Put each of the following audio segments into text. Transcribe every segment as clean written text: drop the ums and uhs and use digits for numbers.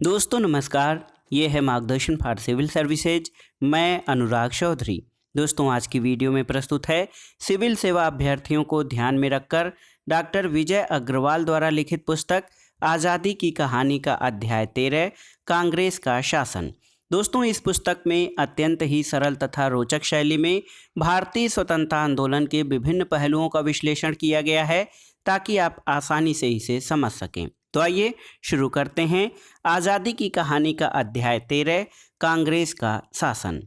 दोस्तों नमस्कार। ये है मार्गदर्शन फॉर सिविल सर्विसेज। मैं अनुराग चौधरी। दोस्तों आज की वीडियो में प्रस्तुत है सिविल सेवा अभ्यर्थियों को ध्यान में रखकर डॉक्टर विजय अग्रवाल द्वारा लिखित पुस्तक आज़ादी की कहानी का अध्याय 13 कांग्रेस का शासन। दोस्तों इस पुस्तक में अत्यंत ही सरल तथा रोचक शैली में भारतीय स्वतंत्रता आंदोलन के विभिन्न पहलुओं का विश्लेषण किया गया है ताकि आप आसानी से इसे समझ सकें। तो आइए शुरू करते हैं आज़ादी की कहानी का अध्याय 13 कांग्रेस का शासन।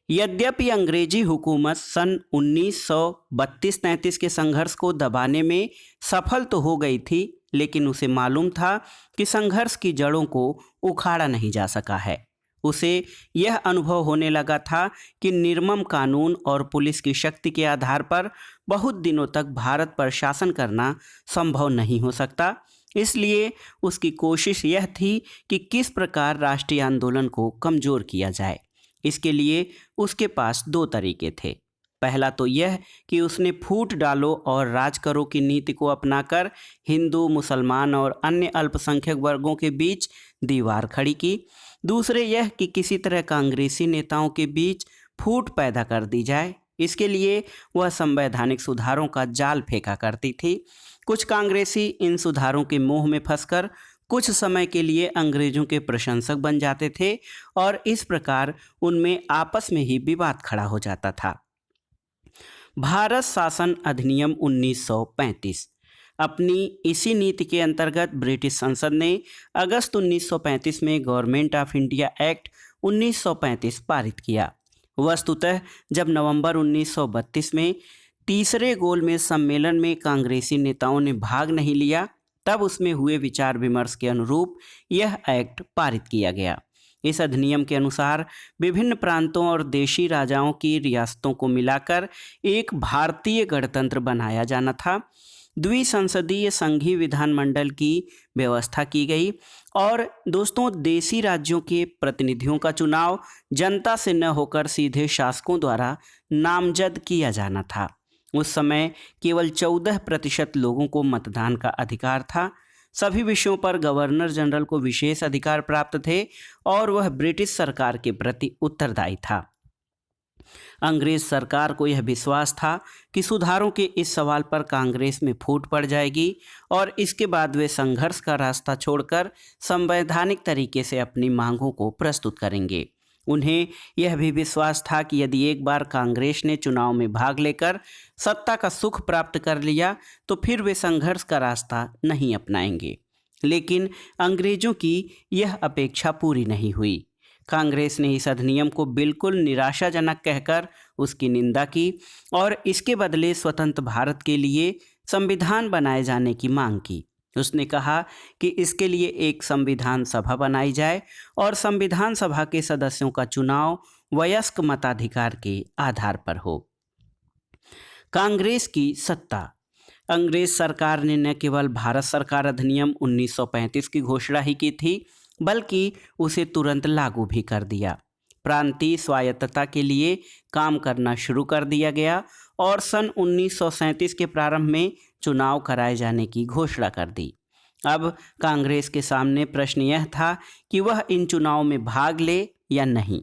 यद्यपि अंग्रेजी हुकूमत सन 1932-33 के संघर्ष को दबाने में सफल तो हो गई थी, लेकिन उसे मालूम था कि संघर्ष की जड़ों को उखाड़ा नहीं जा सका है। उसे यह अनुभव होने लगा था कि निर्मम कानून और पुलिस की शक्ति के आधार पर बहुत दिनों तक भारत पर शासन करना संभव नहीं हो सकता। इसलिए उसकी कोशिश यह थी कि किस प्रकार राष्ट्रीय आंदोलन को कमज़ोर किया जाए। इसके लिए उसके पास दो तरीके थे। पहला तो यह कि उसने फूट डालो और राज करो की नीति को अपनाकर हिंदू, मुसलमान और अन्य अल्पसंख्यक वर्गों के बीच दीवार खड़ी की। दूसरे यह कि किसी तरह कांग्रेसी नेताओं के बीच फूट पैदा कर दी जाए। इसके लिए वह संवैधानिक सुधारों का जाल फेंका करती थी। कुछ कांग्रेसी इन सुधारों के मोह में फंसकर कुछ समय के लिए अंग्रेजों के प्रशंसक बन जाते थे और इस प्रकार उनमें आपस में ही विवाद खड़ा हो जाता था। भारत शासन अधिनियम 1935 अपनी इसी नीति के अंतर्गत ब्रिटिश संसद ने अगस्त 1935 में गवर्नमेंट ऑफ इंडिया एक्ट 1935 पारित किया। वस्तुतः जब नवंबर 1932 में तीसरे गोलमेज सम्मेलन में कांग्रेसी नेताओं ने भाग नहीं लिया, तब उसमें हुए विचार विमर्श के अनुरूप यह एक्ट पारित किया गया। इस अधिनियम के अनुसार विभिन्न प्रांतों और देशी राजाओं की रियासतों को मिलाकर एक भारतीय गणतंत्र बनाया जाना था। द्विसंसदीय संघीय विधानमंडल की व्यवस्था की गई और दोस्तों देशी राज्यों के प्रतिनिधियों का चुनाव जनता से न होकर सीधे शासकों द्वारा नामजद किया जाना था। उस समय केवल 14% लोगों को मतदान का अधिकार था। सभी विषयों पर गवर्नर जनरल को विशेष अधिकार प्राप्त थे और वह ब्रिटिश सरकार के प्रति उत्तरदायी था। अंग्रेज सरकार को यह विश्वास था कि सुधारों के इस सवाल पर कांग्रेस में फूट पड़ जाएगी और इसके बाद वे संघर्ष का रास्ता छोड़कर संवैधानिक तरीके से अपनी मांगों को प्रस्तुत करेंगे। उन्हें यह भी विश्वास था कि यदि एक बार कांग्रेस ने चुनाव में भाग लेकर सत्ता का सुख प्राप्त कर लिया तो फिर वे संघर्ष का रास्ता नहीं अपनाएंगे। लेकिन अंग्रेजों की यह अपेक्षा पूरी नहीं हुई। कांग्रेस ने इस अधिनियम को बिल्कुल निराशाजनक कहकर उसकी निंदा की और इसके बदले स्वतंत्र भारत के लिए संविधान बनाए जाने की मांग की। उसने कहा कि इसके लिए एक संविधान सभा बनाई जाए और संविधान सभा के सदस्यों का चुनाव वयस्क मताधिकार के आधार पर हो। कांग्रेस की सत्ता। अंग्रेज सरकार ने न केवल भारत सरकार अधिनियम 1935 की घोषणा ही की थी, बल्कि उसे तुरंत लागू भी कर दिया। प्रांतीय स्वायत्तता के लिए काम करना शुरू कर दिया गया और सन 1937 के प्रारंभ में चुनाव कराए जाने की घोषणा कर दी। अब कांग्रेस के सामने प्रश्न यह था कि वह इन चुनाव में भाग ले या नहीं।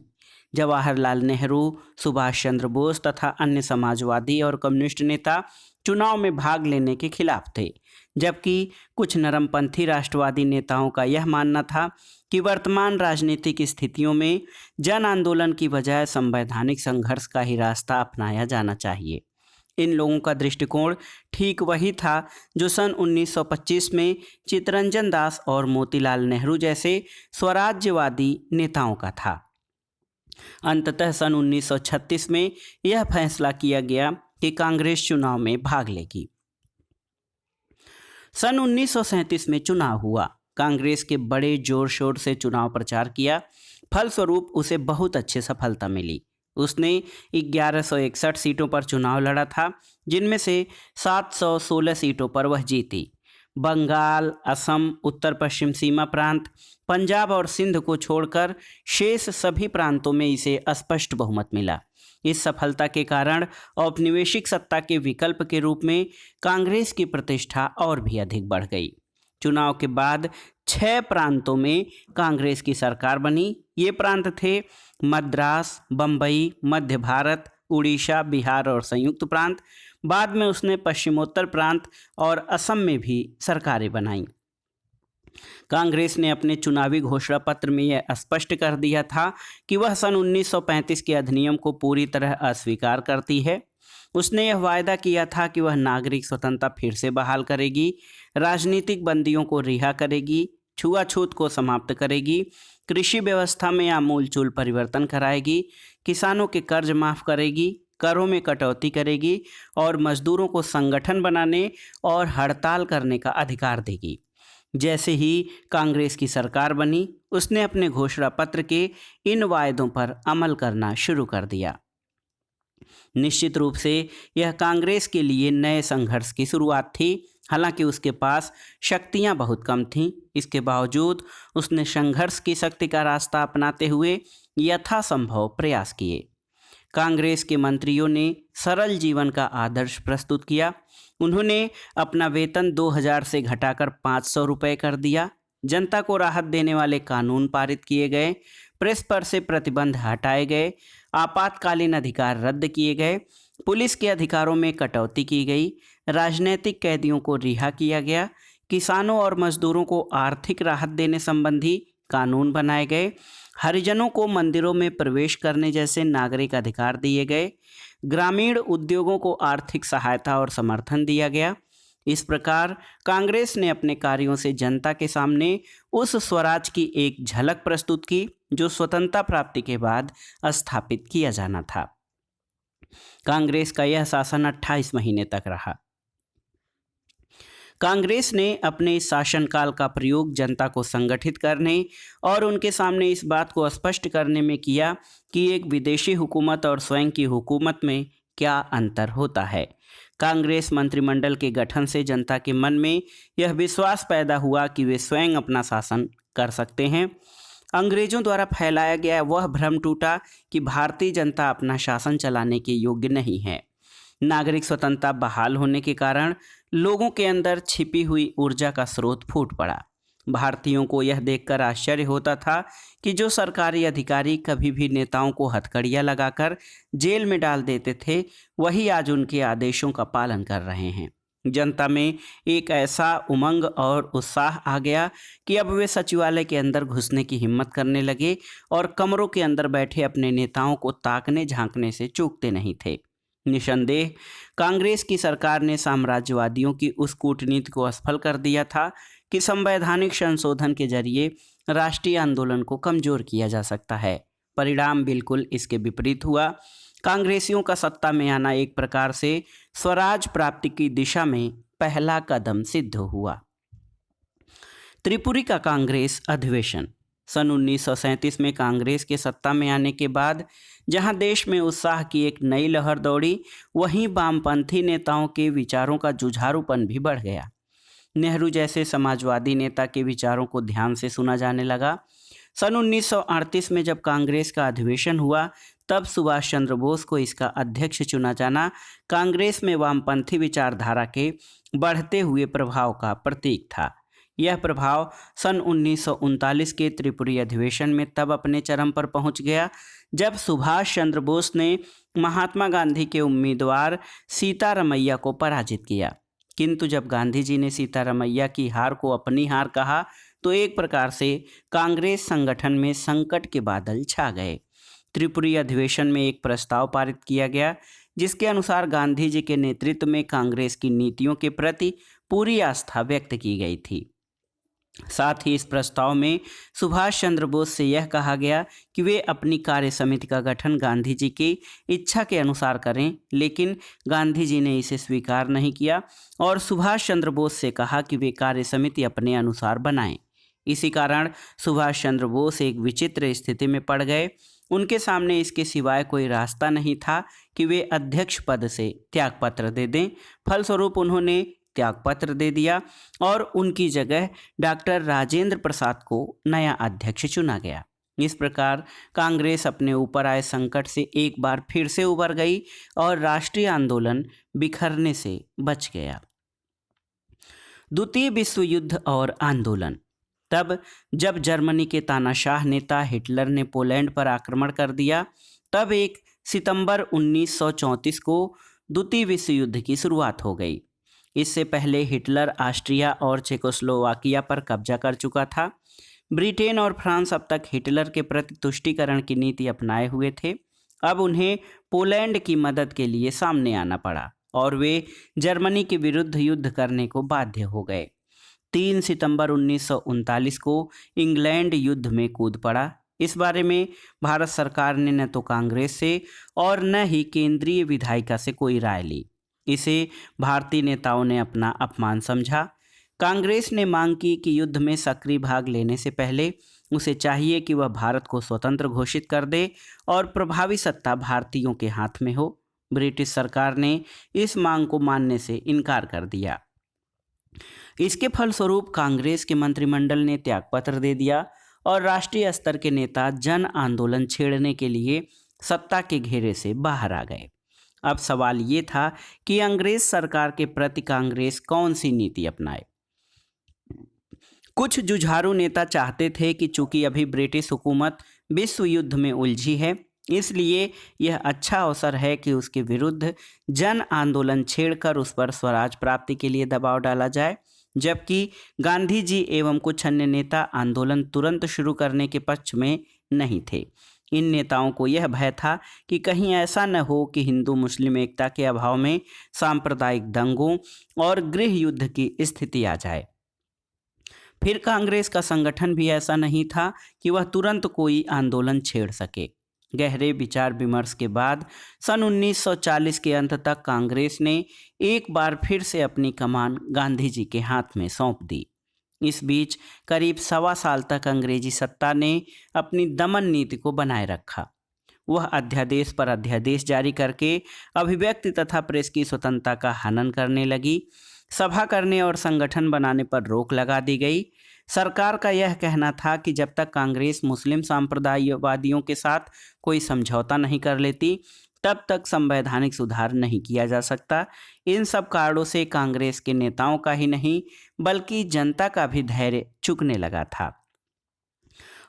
जवाहरलाल नेहरू, सुभाष चंद्र बोस तथा अन्य समाजवादी और कम्युनिस्ट नेता चुनाव में भाग लेने के खिलाफ थे, जबकि कुछ नरमपंथी राष्ट्रवादी नेताओं का यह मानना था कि वर्तमान राजनीतिक स्थितियों में जन आंदोलन की बजाय संवैधानिक संघर्ष का ही रास्ता अपनाया जाना चाहिए। इन लोगों का दृष्टिकोण ठीक वही था जो सन 1925 में चित्तरंजन दास और मोतीलाल नेहरू जैसे स्वराज्यवादी नेताओं का था। अंततः सन 1936 में यह फैसला किया गया कि कांग्रेस चुनाव में भाग लेगी। सन 1937 में चुनाव हुआ। कांग्रेस के बड़े जोर शोर से चुनाव प्रचार किया। फलस्वरूप उसे बहुत अच्छी सफलता मिली। उसने 1161 सीटों पर चुनाव लड़ा था, जिनमें से 716 सीटों पर वह जीती। बंगाल, असम, उत्तर पश्चिम सीमा प्रांत, पंजाब और सिंध को छोड़कर शेष सभी प्रांतों में इसे स्पष्ट बहुमत मिला। इस सफलता के कारण औपनिवेशिक सत्ता के विकल्प के रूप में कांग्रेस की प्रतिष्ठा और भी अधिक बढ़ गई। चुनाव के बाद 6 प्रांतों में कांग्रेस की सरकार बनी। ये प्रांत थे मद्रास, बम्बई, मध्य भारत, उड़ीसा, बिहार और संयुक्त प्रांत। बाद में उसने पश्चिमोत्तर प्रांत और असम में भी सरकारें बनाईं। कांग्रेस ने अपने चुनावी घोषणा पत्र में यह स्पष्ट कर दिया था कि वह सन 1935 के अधिनियम को पूरी तरह अस्वीकार करती है। उसने यह वायदा किया था कि वह नागरिक स्वतंत्रता फिर से बहाल करेगी, राजनीतिक बंदियों को रिहा करेगी, छुआछूत को समाप्त करेगी, कृषि व्यवस्था में आमूलचूल परिवर्तन कराएगी, किसानों के कर्ज माफ करेगी, करों में कटौती करेगी और मजदूरों को संगठन बनाने और हड़ताल करने का अधिकार देगी। जैसे ही कांग्रेस की सरकार बनी, उसने अपने घोषणा पत्र के इन वायदों पर अमल करना शुरू कर दिया। निश्चित रूप से यह कांग्रेस के लिए नए संघर्ष की शुरुआत थी। हालांकि उसके पास शक्तियां बहुत कम थीं, इसके बावजूद उसने संघर्ष की शक्ति का रास्ता अपनाते हुए यथासंभव प्रयास किए। कांग्रेस के मंत्रियों ने सरल जीवन का आदर्श प्रस्तुत किया। उन्होंने अपना वेतन 2000 से घटाकर 500 रुपये कर दिया। जनता को राहत देने वाले कानून पारित किए गए, प्रेस पर से प्रतिबंध हटाए गए, आपातकालीन अधिकार रद्द किए गए, पुलिस के अधिकारों में कटौती की गई, राजनीतिक कैदियों को रिहा किया गया, किसानों और मजदूरों को आर्थिक राहत देने संबंधी कानून बनाए गए, हरिजनों को मंदिरों में प्रवेश करने जैसे नागरिक अधिकार दिए गए, ग्रामीण उद्योगों को आर्थिक सहायता और समर्थन दिया गया। इस प्रकार कांग्रेस ने अपने कार्यों से जनता के सामने उस स्वराज की एक झलक प्रस्तुत की जो स्वतंत्रता प्राप्ति के बाद स्थापित किया जाना था। कांग्रेस का यह शासन 28 महीने तक रहा। कांग्रेस ने अपने इस शासनकाल का प्रयोग जनता को संगठित करने और उनके सामने इस बात को स्पष्ट करने में किया कि एक विदेशी हुकूमत और स्वयं की हुकूमत में क्या अंतर होता है। कांग्रेस मंत्रिमंडल के गठन से जनता के मन में यह विश्वास पैदा हुआ कि वे स्वयं अपना शासन कर सकते हैं। अंग्रेजों द्वारा फैलाया गया वह भ्रम टूटा कि भारतीय जनता अपना शासन चलाने के योग्य नहीं है। नागरिक स्वतंत्रता बहाल होने के कारण लोगों के अंदर छिपी हुई ऊर्जा का स्रोत फूट पड़ा। भारतीयों को यह देखकर आश्चर्य होता था कि जो सरकारी अधिकारी कभी भी नेताओं को हथकड़ियां लगाकर जेल में डाल देते थे, वही आज उनके आदेशों का पालन कर रहे हैं। जनता में एक ऐसा उमंग और उत्साह आ गया कि अब वे सचिवालय के अंदर घुसने की हिम्मत करने लगे और कमरों के अंदर बैठे अपने नेताओं को ताकने झांकने से चूकते नहीं थे। निसंदेह कांग्रेस की सरकार ने साम्राज्यवादियों की उस कूटनीति को असफल कर दिया था कि संवैधानिक संशोधन के जरिए राष्ट्रीय आंदोलन को कमजोर किया जा सकता है। परिणाम बिल्कुल इसके विपरीत हुआ। कांग्रेसियों का सत्ता में आना एक प्रकार से स्वराज प्राप्ति की दिशा में पहला कदम सिद्ध हुआ। त्रिपुरी का कांग्रेस अधिवेशन। सन 1937 में कांग्रेस के सत्ता में आने के बाद जहां देश में उत्साह की एक नई लहर दौड़ी, वहीं वामपंथी नेताओं के विचारों का जुझारूपन भी बढ़ गया। नेहरू जैसे समाजवादी नेता के विचारों को ध्यान से सुना जाने लगा। सन 1938 में जब कांग्रेस का अधिवेशन हुआ, तब सुभाष चंद्र बोस को इसका अध्यक्ष चुना जाना कांग्रेस में वामपंथी विचारधारा के बढ़ते हुए प्रभाव का प्रतीक था। यह प्रभाव सन 1939 के त्रिपुरी अधिवेशन में तब अपने चरम पर पहुंच गया जब सुभाष चंद्र बोस ने महात्मा गांधी के उम्मीदवार सीतारमैया को पराजित किया। किंतु जब गांधी जी ने सीतारमैया की हार को अपनी हार कहा, तो एक प्रकार से कांग्रेस संगठन में संकट के बादल छा गए। त्रिपुरी अधिवेशन में एक प्रस्ताव पारित किया गया जिसके अनुसार गांधी जी के नेतृत्व में कांग्रेस की नीतियों के प्रति पूरी आस्था व्यक्त की गई थी। साथ ही इस प्रस्ताव में सुभाष चंद्र बोस से यह कहा गया कि वे अपनी कार्य समिति का गठन गांधी जी की इच्छा के अनुसार करें, लेकिन गांधी जी ने इसे स्वीकार नहीं किया और सुभाष चंद्र बोस से कहा कि वे कार्य समिति अपने अनुसार बनाएं। इसी कारण सुभाष चंद्र बोस एक विचित्र स्थिति में पड़ गए। उनके सामने इसके सिवाय कोई रास्ता नहीं था कि वे अध्यक्ष पद से त्यागपत्र दे दें। फलस्वरूप उन्होंने त्यागपत्र दे दिया और उनकी जगह डॉक्टर राजेंद्र प्रसाद को नया अध्यक्ष चुना गया। इस प्रकार कांग्रेस अपने ऊपर आए संकट से एक बार फिर से उबर गई और राष्ट्रीय आंदोलन बिखरने से बच गया। द्वितीय विश्व युद्ध और आंदोलन। तब जब जर्मनी के तानाशाह नेता हिटलर ने पोलैंड पर आक्रमण कर दिया, तब 1 सितंबर 1934 को द्वितीय विश्व युद्ध की शुरुआत हो गई। इससे पहले हिटलर ऑस्ट्रिया और चेकोस्लोवाकिया पर कब्जा कर चुका था। ब्रिटेन और फ्रांस अब तक हिटलर के प्रति तुष्टीकरण की नीति अपनाए हुए थे। अब उन्हें पोलैंड की मदद के लिए सामने आना पड़ा और वे जर्मनी के विरुद्ध युद्ध करने को बाध्य हो गए। 3 सितंबर 1939 को इंग्लैंड युद्ध में कूद पड़ा। इस बारे में भारत सरकार ने न तो कांग्रेस से और न ही केंद्रीय विधायिका से कोई राय ली। इसे भारतीय नेताओं ने अपना अपमान समझा। कांग्रेस ने मांग की कि युद्ध में सक्रिय भाग लेने से पहले उसे चाहिए कि वह भारत को स्वतंत्र घोषित कर दे और प्रभावी सत्ता भारतीयों के हाथ में हो। ब्रिटिश सरकार ने इस मांग को मानने से इनकार कर दिया। इसके फलस्वरूप कांग्रेस के मंत्रिमंडल ने त्यागपत्र दे दिया और राष्ट्रीय स्तर के नेता जन आंदोलन छेड़ने के लिए सत्ता के घेरे से बाहर आ गए। अब सवाल ये था कि अंग्रेज सरकार के प्रति कांग्रेस कौन सी नीति अपनाए। कुछ जुझारू नेता चाहते थे कि चूंकि अभी ब्रिटिश हुकूमत विश्व युद्ध में उलझी है, इसलिए यह अच्छा अवसर है कि उसके विरुद्ध जन आंदोलन छेड़कर उस पर स्वराज प्राप्ति के लिए दबाव डाला जाए, जबकि गांधी जी एवं कुछ अन्य नेता आंदोलन तुरंत शुरू करने के पक्ष में नहीं थे। इन नेताओं को यह भय था कि कहीं ऐसा न हो कि हिंदू मुस्लिम एकता के अभाव में सांप्रदायिक दंगों और गृह युद्ध की स्थिति आ जाए। फिर कांग्रेस का संगठन भी ऐसा नहीं था कि वह तुरंत कोई आंदोलन छेड़ सके। गहरे विचार विमर्श के बाद सन 1940 के अंत तक कांग्रेस ने एक बार फिर से अपनी कमान गांधी जी के हाथ में सौंप दी। इस बीच करीब 1.25 साल तक अंग्रेजी सत्ता ने अपनी दमन नीति को बनाए रखा। वह अध्यादेश पर अध्यादेश जारी करके अभिव्यक्ति तथा प्रेस की स्वतंत्रता का हनन करने लगी। सभा करने और संगठन बनाने पर रोक लगा दी गई। सरकार का यह कहना था कि जब तक कांग्रेस मुस्लिम सांप्रदायवादियों के साथ कोई समझौता नहीं कर लेती, तब तक संवैधानिक सुधार नहीं किया जा सकता। इन सब कारणों से कांग्रेस के नेताओं का ही नहीं बल्कि जनता का भी धैर्य चुकने लगा था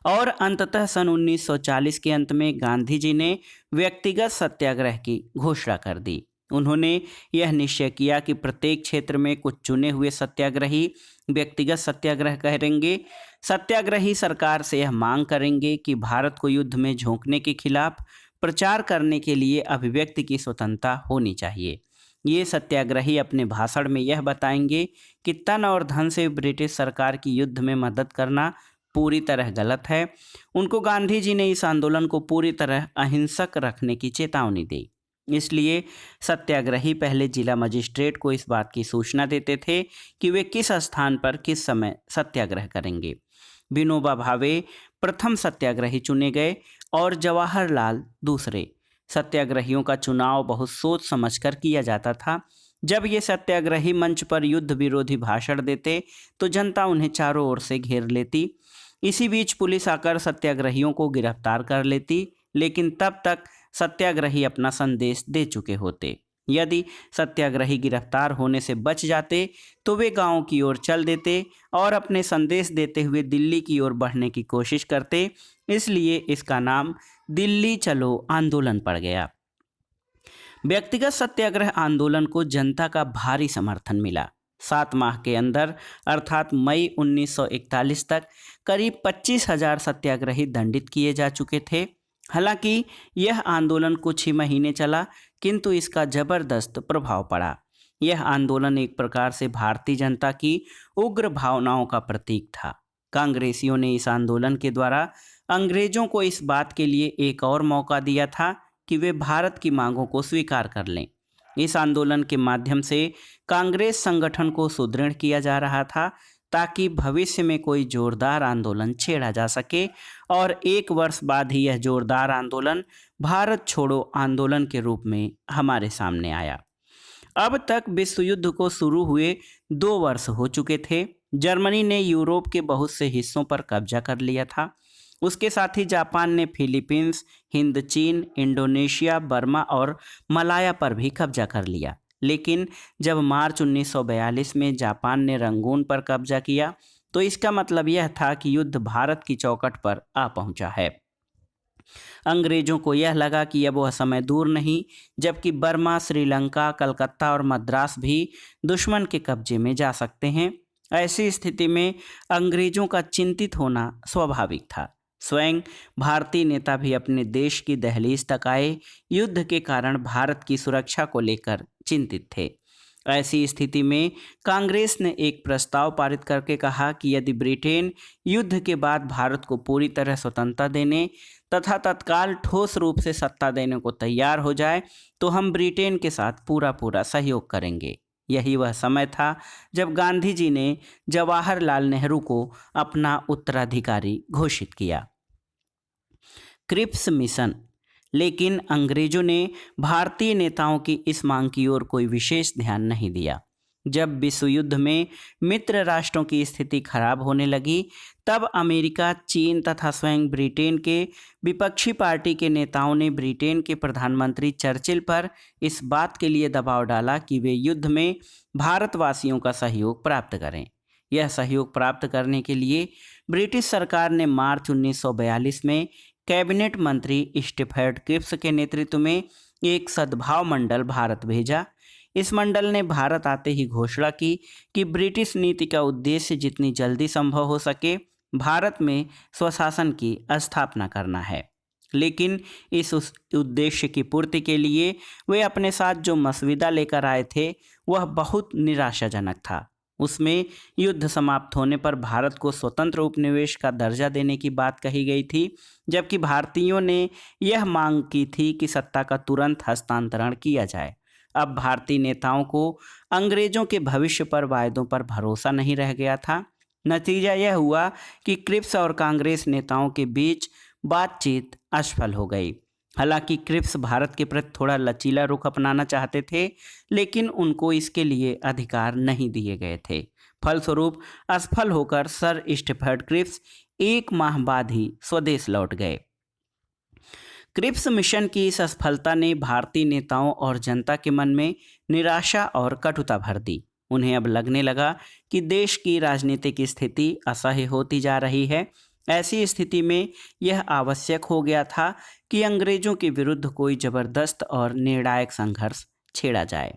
और अंततः सन 1940 के अंत में गांधी जी ने व्यक्तिगत सत्याग्रह की घोषणा कर दी। उन्होंने यह निश्चय किया कि प्रत्येक क्षेत्र में कुछ चुने हुए सत्याग्रही व्यक्तिगत सत्याग्रह करेंगे। सत्याग्रही सरकार से यह मांग करेंगे कि भारत को युद्ध में झोंकने के खिलाफ प्रचार करने के लिए अभिव्यक्ति की स्वतंत्रता होनी चाहिए। ये सत्याग्रही अपने भाषण में यह बताएंगे कि तन और धन से ब्रिटिश सरकार की युद्ध में मदद करना पूरी तरह गलत है। उनको गांधी जी ने इस आंदोलन को पूरी तरह अहिंसक रखने की चेतावनी दी। इसलिए सत्याग्रही पहले जिला मजिस्ट्रेट को इस बात की सूचना देते थे कि वे किस स्थान पर किस समय सत्याग्रह करेंगे। विनोबा भावे प्रथम सत्याग्रही चुने गए और जवाहरलाल दूसरे। सत्याग्रहियों का चुनाव बहुत सोच समझकर किया जाता था। जब ये सत्याग्रही मंच पर युद्ध विरोधी भाषण देते तो जनता उन्हें चारों ओर से घेर लेती। इसी बीच पुलिस आकर सत्याग्रहियों को गिरफ्तार कर लेती, लेकिन तब तक सत्याग्रही अपना संदेश दे चुके होते। यदि सत्याग्रही गिरफ्तार होने से बच जाते तो वे गांव की ओर चल देते और अपने संदेश देते हुए दिल्ली की ओर बढ़ने की कोशिश करते। इसलिए इसका नाम दिल्ली चलो आंदोलन पड़ गया। व्यक्तिगत सत्याग्रह आंदोलन को जनता का भारी समर्थन मिला। 7 माह के अंदर अर्थात मई 1941 तक करीब 25,000 सत्याग्रही दंडित किए जा चुके थे। हालांकि यह आंदोलन कुछ ही महीने चला, किंतु इसका जबरदस्त प्रभाव पड़ा। यह आंदोलन एक प्रकार से भारतीय जनता की उग्र भावनाओं का प्रतीक था। कांग्रेसियों ने इस आंदोलन के द्वारा अंग्रेजों को इस बात के लिए एक और मौका दिया था कि वे भारत की मांगों को स्वीकार कर लें। इस आंदोलन के माध्यम से कांग्रेस संगठन को सुदृढ़ किया जा रहा था ताकि भविष्य में कोई जोरदार आंदोलन छेड़ा जा सके और 1 वर्ष बाद ही यह जोरदार आंदोलन भारत छोड़ो आंदोलन के रूप में हमारे सामने आया। अब तक विश्व युद्ध को शुरू हुए 2 वर्ष हो चुके थे। जर्मनी ने यूरोप के बहुत से हिस्सों पर कब्जा कर लिया था। उसके साथ ही जापान ने फिलीपींस, हिंद चीन, इंडोनेशिया, बर्मा और मलाया पर भी कब्जा कर लिया। लेकिन जब मार्च 1942 में जापान ने रंगून पर कब्जा किया तो इसका मतलब यह था कि युद्ध भारत की चौखट पर आ पहुंचा है। अंग्रेजों को यह लगा कि अब वह समय दूर नहीं जबकि बर्मा, श्रीलंका, कलकत्ता और मद्रास भी दुश्मन के कब्जे में जा सकते हैं। ऐसी स्थिति में अंग्रेजों का चिंतित होना स्वाभाविक था। स्वयं भारतीय नेता भी अपने देश की दहलीज तक आए युद्ध के कारण भारत की सुरक्षा को लेकर चिंतित थे। ऐसी स्थिति में कांग्रेस ने एक प्रस्ताव पारित करके कहा कि यदि ब्रिटेन युद्ध के बाद भारत को पूरी तरह स्वतंत्रता देने तथा तत्काल ठोस रूप से सत्ता देने को तैयार हो जाए तो हम ब्रिटेन के साथ पूरा सहयोग करेंगे। यही वह समय था जब गांधी जी ने जवाहरलाल नेहरू को अपना उत्तराधिकारी घोषित किया। Cripps mission. लेकिन अंग्रेजों ने भारतीय नेताओं की इस मांग की ओर कोई विशेष ध्यान नहीं दिया। जब विश्व युद्ध में मित्र राष्ट्रों की स्थिति खराब होने लगी तब अमेरिका, चीन तथा स्वयं ब्रिटेन के विपक्षी पार्टी के नेताओं ने ब्रिटेन के प्रधानमंत्री चर्चिल पर इस बात के लिए दबाव डाला कि वे युद्ध में भारतवासियों का सहयोग प्राप्त करें। यह सहयोग प्राप्त करने के लिए ब्रिटिश सरकार ने मार्च 1942 में कैबिनेट मंत्री स्टैफर्ड क्रिप्स के नेतृत्व में एक सद्भाव मंडल भारत भेजा। इस मंडल ने भारत आते ही घोषणा की कि ब्रिटिश नीति का उद्देश्य जितनी जल्दी संभव हो सके भारत में स्वशासन की स्थापना करना है। लेकिन इस उद्देश्य की पूर्ति के लिए वे अपने साथ जो मसविदा लेकर आए थे वह बहुत निराशाजनक था। उसमें युद्ध समाप्त होने पर भारत को स्वतंत्र उपनिवेश का दर्जा देने की बात कही गई थी, जबकि भारतीयों ने यह मांग की थी कि सत्ता का तुरंत हस्तांतरण किया जाए। अब भारतीय नेताओं को अंग्रेजों के भविष्य पर वायदों पर भरोसा नहीं रह गया था। नतीजा यह हुआ कि क्रिप्स और कांग्रेस नेताओं के बीच बातचीत असफल हो गई। हालांकि क्रिप्स भारत के प्रति थोड़ा लचीला रुख अपनाना चाहते थे, लेकिन उनको इसके लिए अधिकार नहीं दिए गए थे। फलस्वरूप असफल होकर सर स्टैफर्ड क्रिप्स 1 माह बाद ही स्वदेश लौट गए। क्रिप्स मिशन की इस असफलता ने भारतीय नेताओं और जनता के मन में निराशा और कटुता भर दी। उन्हें अब लगने लगा कि देश की राजनीतिक स्थिति असह्य होती जा रही है। ऐसी स्थिति में यह आवश्यक हो गया था कि अंग्रेजों के विरुद्ध कोई जबरदस्त और निर्णायक संघर्ष छेड़ा जाए।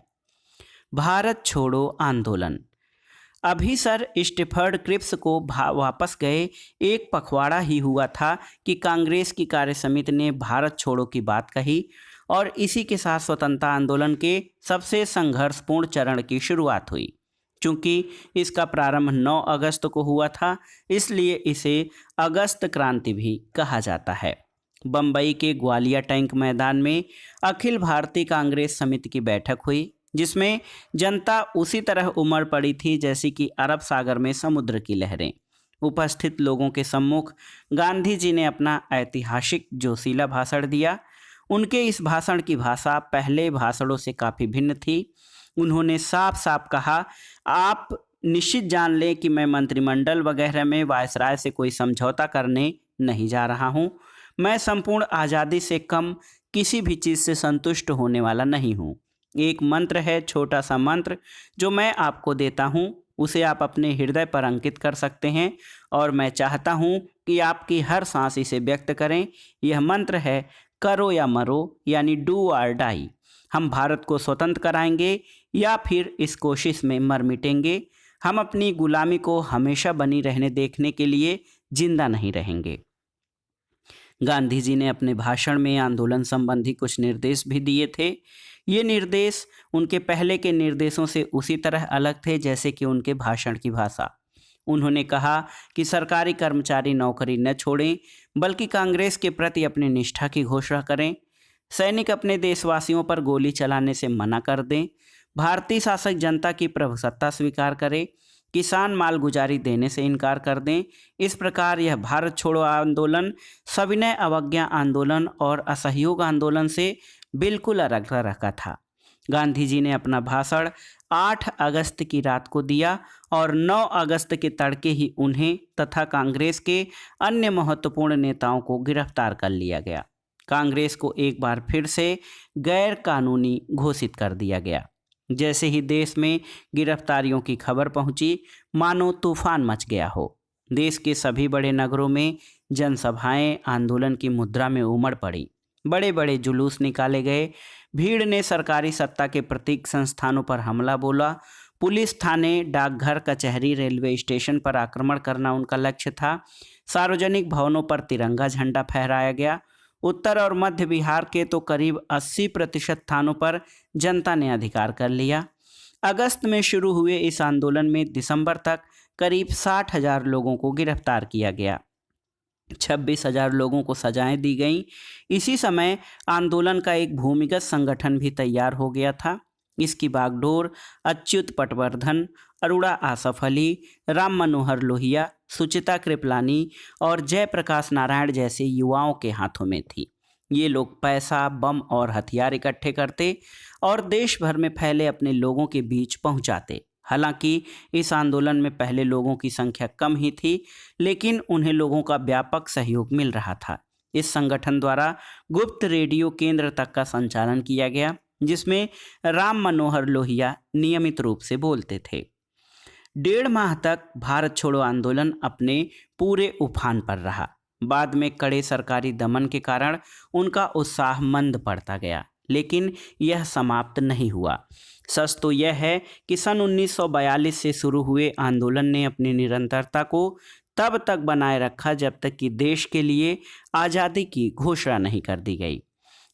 भारत छोड़ो आंदोलन। अभी सर स्टैफर्ड क्रिप्स को वापस गए एक पखवाड़ा ही हुआ था कि कांग्रेस की कार्य समिति ने भारत छोड़ो की बात कही और इसी के साथ स्वतंत्रता आंदोलन के सबसे संघर्षपूर्ण चरण की शुरुआत हुई। चूंकि इसका प्रारंभ 9 अगस्त को हुआ था, इसलिए इसे अगस्त क्रांति भी कहा जाता है। बम्बई के ग्वालिया टैंक मैदान में अखिल भारतीय कांग्रेस समिति की बैठक हुई, जिसमें जनता उसी तरह उमड़ पड़ी थी जैसी कि अरब सागर में समुद्र की लहरें। उपस्थित लोगों के सम्मुख गांधी जी ने अपना ऐतिहासिक जोशीला भाषण दिया। उनके इस भाषण की भाषा पहले भाषणों से काफ़ी भिन्न थी। उन्होंने साफ साफ कहा, आप निश्चित जान लें कि मैं मंत्रिमंडल वगैरह में वायसराय से कोई समझौता करने नहीं जा रहा हूं। मैं संपूर्ण आज़ादी से कम किसी भी चीज़ से संतुष्ट होने वाला नहीं हूं। एक मंत्र है, छोटा सा मंत्र जो मैं आपको देता हूं, उसे आप अपने हृदय पर अंकित कर सकते हैं और मैं चाहता हूं कि आपकी हर सांस इसे व्यक्त करें। यह मंत्र है, करो या मरो, यानी डू और डाई। हम भारत को स्वतंत्र कराएंगे या फिर इस कोशिश में मर मिटेंगे। हम अपनी गुलामी को हमेशा बनी रहने देखने के लिए जिंदा नहीं रहेंगे। गांधी जी ने अपने भाषण में आंदोलन संबंधी कुछ निर्देश भी दिए थे। ये निर्देश उनके पहले के निर्देशों से उसी तरह अलग थे जैसे कि उनके भाषण की भाषा। उन्होंने कहा कि सरकारी कर्मचारी नौकरी न छोड़ें, बल्कि कांग्रेस के प्रति अपनी निष्ठा की घोषणा करें। सैनिक अपने देशवासियों पर गोली चलाने से मना कर दें। भारतीय शासक जनता की प्रभुसत्ता स्वीकार करे। किसान मालगुजारी देने से इनकार कर दें। इस प्रकार यह भारत छोड़ो आंदोलन सविनय अवज्ञा आंदोलन और असहयोग आंदोलन से बिल्कुल अलग रखा था। गांधी जी ने अपना भाषण 8 अगस्त की रात को दिया और 9 अगस्त के तड़के ही उन्हें तथा कांग्रेस के अन्य महत्वपूर्ण नेताओं को गिरफ्तार कर लिया गया। कांग्रेस को एक बार फिर से गैर कानूनी घोषित कर दिया गया। जैसे ही देश में गिरफ्तारियों की खबर पहुंची, मानो तूफान मच गया हो। देश के सभी बड़े नगरों में जनसभाएं आंदोलन की मुद्रा में उमड़ पड़ी। बड़े बड़े जुलूस निकाले गए। भीड़ ने सरकारी सत्ता के प्रतीक संस्थानों पर हमला बोला। पुलिस थाने, डाकघर, कचहरी, रेलवे स्टेशन पर आक्रमण करना उनका लक्ष्य था। सार्वजनिक भवनों पर तिरंगा झंडा फहराया गया। उत्तर और मध्य बिहार के तो करीब 80% स्थानों पर जनता ने अधिकार कर लिया। अगस्त में शुरू हुए इस आंदोलन में दिसंबर तक करीब 60,000 लोगों को गिरफ्तार किया गया। 26,000 लोगों को सजाएं दी गईं। इसी समय आंदोलन का एक भूमिगत संगठन भी तैयार हो गया था। इसकी बागडोर अच्युत पटवर्धन, अरुणा आसफ अली, राम मनोहर लोहिया, सुचिता कृपलानी और जयप्रकाश नारायण जैसे युवाओं के हाथों में थी। ये लोग पैसा, बम और हथियार इकट्ठे करते और देश भर में फैले अपने लोगों के बीच पहुंचाते। हालांकि इस आंदोलन में पहले लोगों की संख्या कम ही थी, लेकिन उन्हें लोगों का व्यापक सहयोग मिल रहा था। इस संगठन द्वारा गुप्त रेडियो केंद्र तक का संचालन किया गया, जिसमें राम मनोहर लोहिया नियमित रूप से बोलते थे। 1.5 माह तक भारत छोड़ो आंदोलन अपने पूरे उफान पर रहा। बाद में कड़े सरकारी दमन के कारण उनका उत्साह मंद पड़ता गया, लेकिन यह समाप्त नहीं हुआ। सच तो यह है कि सन 1942 से शुरू हुए आंदोलन ने अपनी निरंतरता को तब तक बनाए रखा जब तक कि देश के लिए आज़ादी की घोषणा नहीं कर दी गई।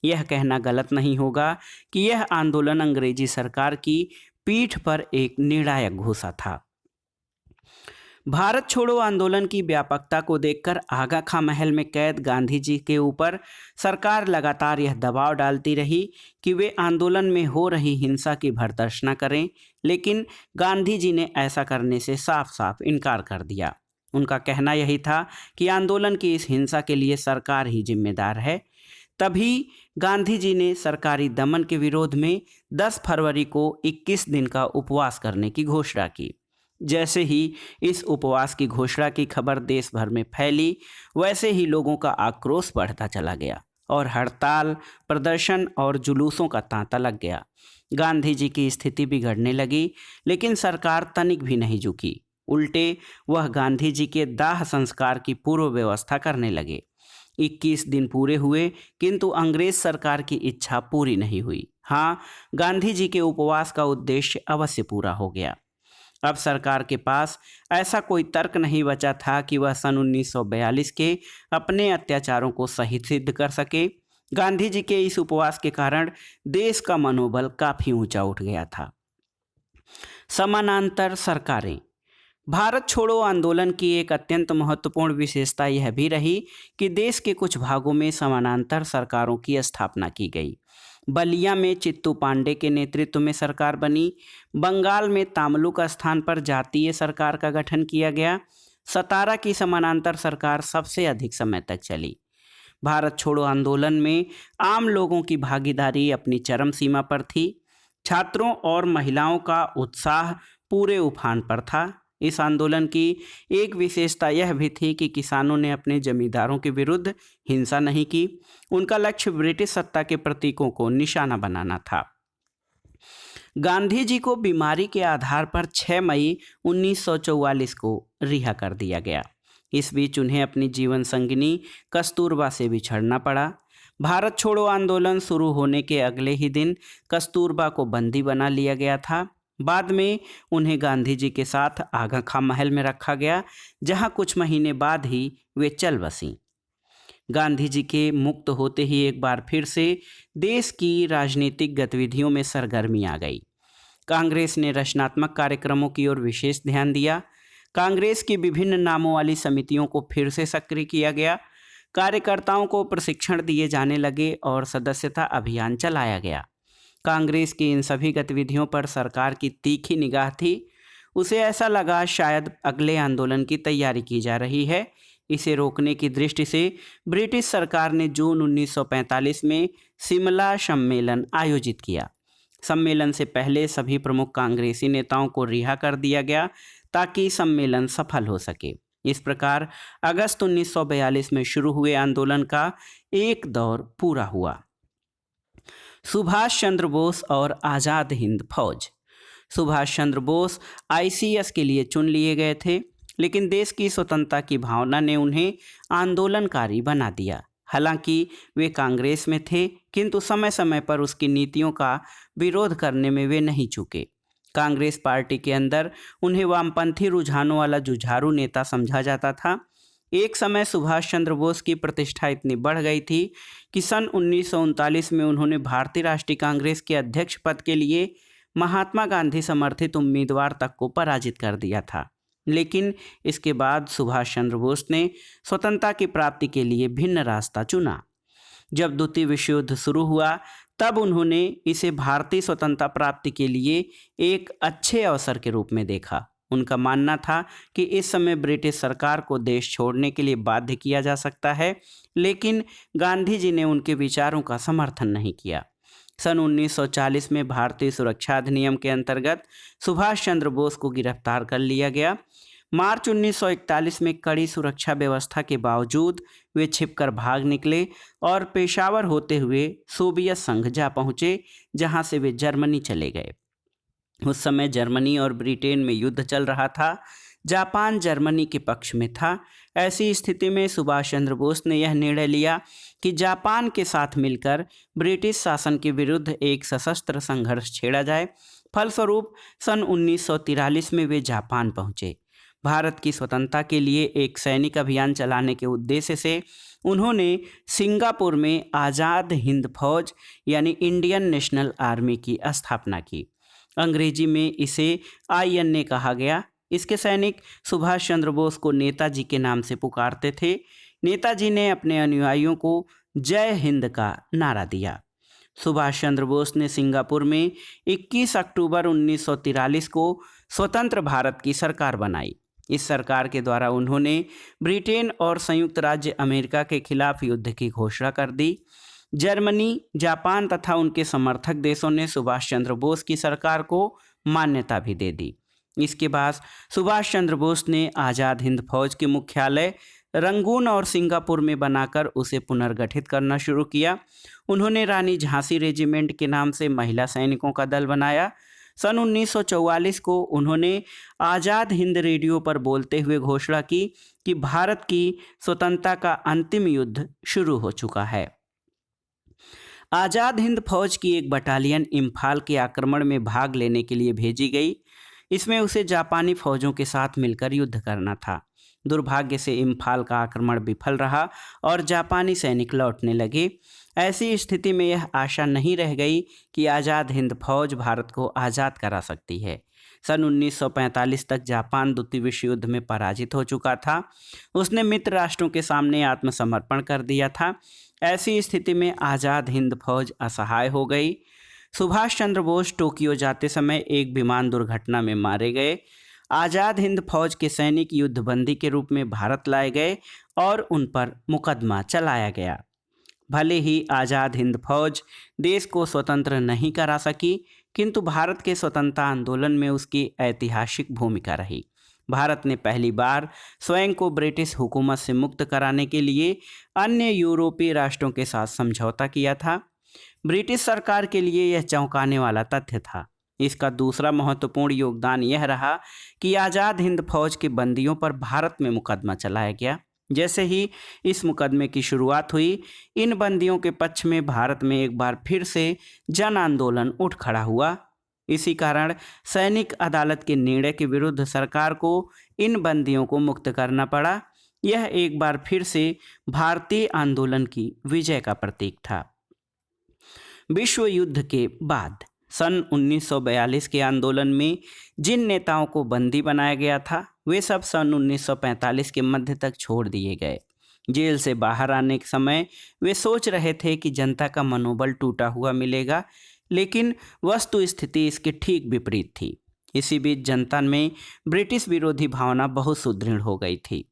यह कहना गलत नहीं होगा कि यह आंदोलन अंग्रेजी सरकार की पीठ पर एक निर्णायक घोषा था। भारत छोड़ो आंदोलन की व्यापकता को देखकर आगा खां महल में कैद गांधी जी के ऊपर सरकार लगातार यह दबाव डालती रही कि वे आंदोलन में हो रही हिंसा की भर्त्सना करें, लेकिन गांधी जी ने ऐसा करने से साफ साफ इनकार कर दिया। उनका कहना यही था कि आंदोलन की इस हिंसा के लिए सरकार ही जिम्मेदार है। तभी गांधी जी ने सरकारी दमन के विरोध में 10 फरवरी को 21 दिन का उपवास करने की घोषणा की। जैसे ही इस उपवास की घोषणा की खबर देश भर में फैली, वैसे ही लोगों का आक्रोश बढ़ता चला गया और हड़ताल, प्रदर्शन और जुलूसों का तांता लग गया। गांधी जी की स्थिति बिगड़ने लगी, लेकिन सरकार तनिक भी नहीं झुकी। उल्टे वह गांधी जी के दाह संस्कार की पूर्व व्यवस्था करने लगे। 21 दिन पूरे हुए, किंतु अंग्रेज सरकार की इच्छा पूरी नहीं हुई। हाँ, गांधी जी के उपवास का उद्देश्य अवश्य पूरा हो गया। अब सरकार के पास ऐसा कोई तर्क नहीं बचा था कि वह सन 1942 के अपने अत्याचारों को सही सिद्ध कर सके। गांधी जी के इस उपवास के कारण देश का मनोबल काफी ऊंचा उठ गया था। समानांतर सरकारें। भारत छोड़ो आंदोलन की एक अत्यंत महत्वपूर्ण विशेषता यह भी रही कि देश के कुछ भागों में समानांतर सरकारों की स्थापना की गई। बलिया में चित्तू पांडे के नेतृत्व में सरकार बनी। बंगाल में तामलुक स्थान पर जातीय सरकार का गठन किया गया। सतारा की समानांतर सरकार सबसे अधिक समय तक चली। भारत छोड़ो आंदोलन में आम लोगों की भागीदारी अपनी चरम सीमा पर थी। छात्रों और महिलाओं का उत्साह पूरे उफान पर था। इस आंदोलन की एक विशेषता यह भी थी कि किसानों ने अपने जमींदारों के विरुद्ध हिंसा नहीं की। उनका लक्ष्य ब्रिटिश सत्ता के प्रतीकों को निशाना बनाना था। गांधी जी को बीमारी के आधार पर 6 मई 1944 को रिहा कर दिया गया। इस बीच उन्हें अपनी जीवन संगिनी कस्तूरबा से बिछड़ना पड़ा। भारत छोड़ो आंदोलन शुरू होने के अगले ही दिन कस्तूरबा को बंदी बना लिया गया था। बाद में उन्हें गांधी जी के साथ आगा खां महल में रखा गया, जहां कुछ महीने बाद ही वे चल बसीं। गांधी जी के मुक्त होते ही एक बार फिर से देश की राजनीतिक गतिविधियों में सरगर्मी आ गई। कांग्रेस ने रचनात्मक कार्यक्रमों की ओर विशेष ध्यान दिया। कांग्रेस की विभिन्न नामों वाली समितियों को फिर से सक्रिय किया गया। कार्यकर्ताओं को प्रशिक्षण दिए जाने लगे और सदस्यता अभियान चलाया गया। कांग्रेस की इन सभी गतिविधियों पर सरकार की तीखी निगाह थी। उसे ऐसा लगा शायद अगले आंदोलन की तैयारी की जा रही है। इसे रोकने की दृष्टि से ब्रिटिश सरकार ने जून 1945 में शिमला सम्मेलन आयोजित किया। सम्मेलन से पहले सभी प्रमुख कांग्रेसी नेताओं को रिहा कर दिया गया ताकि सम्मेलन सफल हो सके। इस प्रकार अगस्त 1942 में शुरू हुए आंदोलन का एक दौर पूरा हुआ। सुभाष चंद्र बोस और आज़ाद हिंद फौज। सुभाष चंद्र बोस आईसीएस के लिए चुन लिए गए थे, लेकिन देश की स्वतंत्रता की भावना ने उन्हें आंदोलनकारी बना दिया। हालांकि वे कांग्रेस में थे, किंतु समय समय पर उसकी नीतियों का विरोध करने में वे नहीं चूके। कांग्रेस पार्टी के अंदर उन्हें वामपंथी रुझानों वाला जुझारू नेता समझा जाता था। एक समय सुभाष चंद्र बोस की प्रतिष्ठा इतनी बढ़ गई थी कि सन 1939 में उन्होंने भारतीय राष्ट्रीय कांग्रेस के अध्यक्ष पद के लिए महात्मा गांधी समर्थित उम्मीदवार तक को पराजित कर दिया था। लेकिन इसके बाद सुभाष चंद्र बोस ने स्वतंत्रता की प्राप्ति के लिए भिन्न रास्ता चुना। जब द्वितीय विश्व युद्ध शुरू हुआ, तब उन्होंने इसे भारतीय स्वतंत्रता प्राप्ति के लिए एक अच्छे अवसर के रूप में देखा। उनका मानना था कि इस समय ब्रिटिश सरकार को देश छोड़ने के लिए बाध्य किया जा सकता है, लेकिन गांधी जी ने उनके विचारों का समर्थन नहीं किया। सन 1940 में भारतीय सुरक्षा अधिनियम के अंतर्गत सुभाष चंद्र बोस को गिरफ्तार कर लिया गया। मार्च 1941 में कड़ी सुरक्षा व्यवस्था के बावजूद वे छिपकर भाग निकले और पेशावर होते हुए सोवियत संघ जा पहुँचे, जहाँ से वे जर्मनी चले गए। उस समय जर्मनी और ब्रिटेन में युद्ध चल रहा था। जापान जर्मनी के पक्ष में था। ऐसी स्थिति में सुभाष चंद्र बोस ने यह निर्णय लिया कि जापान के साथ मिलकर ब्रिटिश शासन के विरुद्ध एक सशस्त्र संघर्ष छेड़ा जाए। फलस्वरूप सन 1943 में वे जापान पहुंचे। भारत की स्वतंत्रता के लिए एक सैनिक अभियान चलाने के उद्देश्य से उन्होंने सिंगापुर में आज़ाद हिंद फौज यानी इंडियन नेशनल आर्मी की स्थापना की। अंग्रेजी में इसे INA कहा गया। इसके सैनिक सुभाष चंद्र बोस को नेताजी के नाम से पुकारते थे। नेताजी ने अपने अनुयायियों को जय हिंद का नारा दिया। सुभाष चंद्र बोस ने सिंगापुर में 21 अक्टूबर 1943 को स्वतंत्र भारत की सरकार बनाई। इस सरकार के द्वारा उन्होंने ब्रिटेन और संयुक्त राज्य अमेरिका के खिलाफ युद्ध की घोषणा कर दी। जर्मनी, जापान तथा उनके समर्थक देशों ने सुभाष चंद्र बोस की सरकार को मान्यता भी दे दी। इसके बाद सुभाष चंद्र बोस ने आज़ाद हिंद फौज के मुख्यालय रंगून और सिंगापुर में बनाकर उसे पुनर्गठित करना शुरू किया। उन्होंने रानी झांसी रेजिमेंट के नाम से महिला सैनिकों का दल बनाया। सन 1944 को उन्होंने आज़ाद हिंद रेडियो पर बोलते हुए घोषणा की कि भारत की स्वतंत्रता का अंतिम युद्ध शुरू हो चुका है। आज़ाद हिंद फौज की एक बटालियन इम्फाल के आक्रमण में भाग लेने के लिए भेजी गई। इसमें उसे जापानी फौजों के साथ मिलकर युद्ध करना था। दुर्भाग्य से इम्फाल का आक्रमण विफल रहा और जापानी सैनिक लौटने लगे। ऐसी स्थिति में यह आशा नहीं रह गई कि आज़ाद हिंद फौज भारत को आज़ाद करा सकती है। सन 1945 तक जापान द्वितीय विश्व युद्ध में पराजित हो चुका था। उसने मित्र राष्ट्रों के सामने आत्मसमर्पण कर दिया था। ऐसी स्थिति में आज़ाद हिंद फौज असहाय हो गई। सुभाष चंद्र बोस टोक्यो जाते समय एक विमान दुर्घटना में मारे गए। आज़ाद हिंद फौज के सैनिक युद्धबंदी के रूप में भारत लाए गए और उन पर मुकदमा चलाया गया। भले ही आज़ाद हिंद फौज देश को स्वतंत्र नहीं करा सकी, किंतु भारत के स्वतंत्रता आंदोलन में उसकी ऐतिहासिक भूमिका रही। भारत ने पहली बार स्वयं को ब्रिटिश हुकूमत से मुक्त कराने के लिए अन्य यूरोपीय राष्ट्रों के साथ समझौता किया था। ब्रिटिश सरकार के लिए यह चौंकाने वाला तथ्य था। इसका दूसरा महत्वपूर्ण योगदान यह रहा कि आज़ाद हिंद फौज के बंदियों पर भारत में मुकदमा चलाया गया। जैसे ही इस मुकदमे की शुरुआत हुई, इन बंदियों के पक्ष में भारत में एक बार फिर से जन आंदोलन उठ खड़ा हुआ। इसी कारण सैनिक अदालत के निर्णय के विरुद्ध सरकार को इन बंदियों को मुक्त करना पड़ा। यह एक बार फिर से भारतीय आंदोलन की विजय का प्रतीक था। विश्व युद्ध के बाद सन 1942 के आंदोलन में जिन नेताओं को बंदी बनाया गया था, वे सब सन 1945 के मध्य तक छोड़ दिए गए। जेल से बाहर आने के समय वे सोच रहे थे कि जनता का मनोबल टूटा हुआ मिलेगा, लेकिन वस्तु स्थिति इसके ठीक विपरीत थी। इसी बीच जनता में ब्रिटिश विरोधी भावना बहुत सुदृढ़ हो गई थी।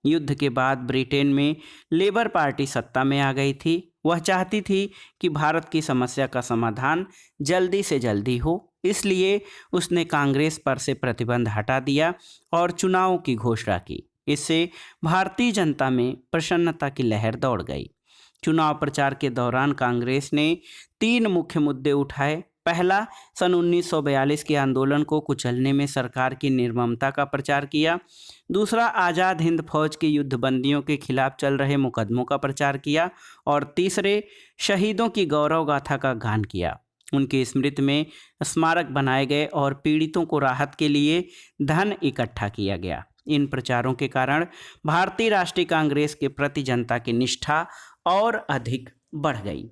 युद्ध के बाद ब्रिटेन में लेबर पार्टी सत्ता में आ गई थी। वह चाहती थी कि भारत की समस्या का समाधान जल्दी से जल्दी हो, इसलिए उसने कांग्रेस पर से प्रतिबंध हटा दिया और चुनावों की घोषणा की। इससे भारतीय जनता में प्रसन्नता की लहर दौड़ गई। चुनाव प्रचार के दौरान कांग्रेस ने 3 मुख्य मुद्दे उठाए। पहला, सन 1942 के आंदोलन को कुचलने में सरकार की निर्ममता का प्रचार किया। दूसरा, आज़ाद हिंद फौज के युद्धबंदियों के खिलाफ चल रहे मुकदमों का प्रचार किया। और तीसरे, शहीदों की गौरव गाथा का गान किया। उनकी स्मृति में स्मारक बनाए गए और पीड़ितों को राहत के लिए धन इकट्ठा किया गया। इन प्रचारों के कारण भारतीय राष्ट्रीय कांग्रेस के प्रति जनता की निष्ठा और अधिक बढ़ गई।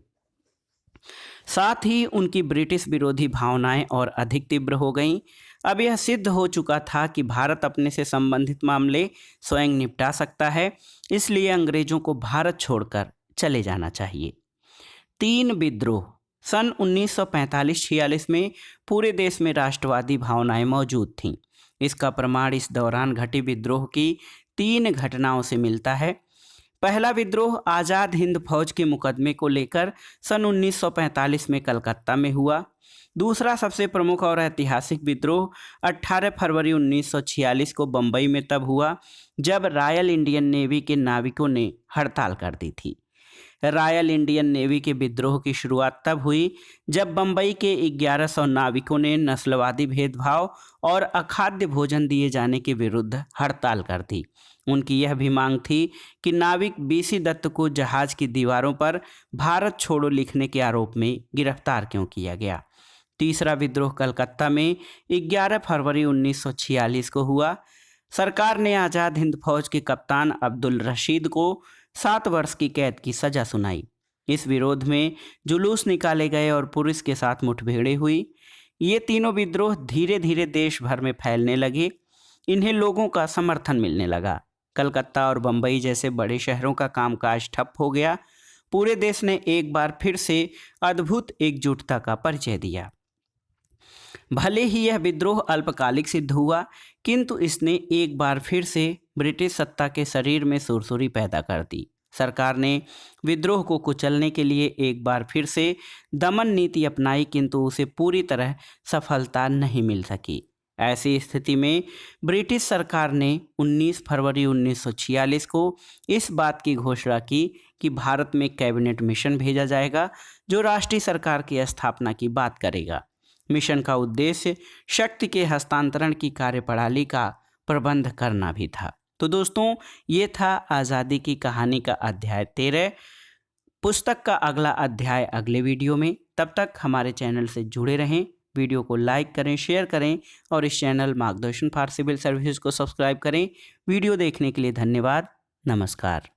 साथ ही उनकी ब्रिटिश विरोधी भावनाएं और अधिक तीव्र हो गईं। अब यह सिद्ध हो चुका था कि भारत अपने से संबंधित मामले स्वयं निपटा सकता है, इसलिए अंग्रेजों को भारत छोड़कर चले जाना चाहिए। 3 विद्रोह। सन 1945-46 में पूरे देश में राष्ट्रवादी भावनाएं मौजूद थीं। इसका प्रमाण इस दौरान घटे विद्रोह की 3 घटनाओं से मिलता है। पहला विद्रोह आज़ाद हिंद फौज के मुकदमे को लेकर सन 1945 में कलकत्ता में हुआ। दूसरा सबसे प्रमुख और ऐतिहासिक विद्रोह 18 फरवरी 1946 को बम्बई में तब हुआ जब रॉयल इंडियन नेवी के नाविकों ने हड़ताल कर दी थी। रॉयल इंडियन नेवी के विद्रोह की शुरुआत तब हुई जब बम्बई के 1100 नाविकों ने नस्लवादी भेदभाव और अखाद्य भोजन दिए जाने के विरुद्ध हड़ताल कर दी। उनकी यह भी मांग थी कि नाविक बीसी दत्त को जहाज की दीवारों पर भारत छोड़ो लिखने के आरोप में गिरफ्तार क्यों किया गया। तीसरा विद्रोह कलकत्ता में 11 फरवरी 1946 को हुआ। सरकार ने आज़ाद हिंद फौज के कप्तान अब्दुल रशीद को 7 वर्ष की कैद की सजा सुनाई। इस विरोध में जुलूस निकाले गए और पुलिस के साथ मुठभेड़ें हुई। ये तीनों विद्रोह धीरे धीरे देश भर में फैलने लगे। इन्हें लोगों का समर्थन मिलने लगा। कलकत्ता और बम्बई जैसे बड़े शहरों का कामकाज ठप हो गया। पूरे देश ने एक बार फिर से अद्भुत एकजुटता का परिचय दिया। भले ही यह विद्रोह अल्पकालिक सिद्ध हुआ, किंतु इसने एक बार फिर से ब्रिटिश सत्ता के शरीर में सुरसुरी पैदा कर दी। सरकार ने विद्रोह को कुचलने के लिए एक बार फिर से दमन नीति अपनाई, किंतु उसे पूरी तरह सफलता नहीं मिल सकी। ऐसी स्थिति में ब्रिटिश सरकार ने 19 फरवरी 1946 को इस बात की घोषणा की कि भारत में कैबिनेट मिशन भेजा जाएगा जो राष्ट्रीय सरकार की स्थापना की बात करेगा। मिशन का उद्देश्य शक्ति के हस्तांतरण की कार्यप्रणाली का प्रबंध करना भी था। तो दोस्तों, ये था आज़ादी की कहानी का अध्याय 13। पुस्तक का अगला अध्याय अगले वीडियो में। तब तक हमारे चैनल से जुड़े रहें। वीडियो को लाइक करें, शेयर करें और इस चैनल मार्गदर्शन फॉर सिविल सर्विसेज को सब्सक्राइब करें। वीडियो देखने के लिए धन्यवाद। नमस्कार।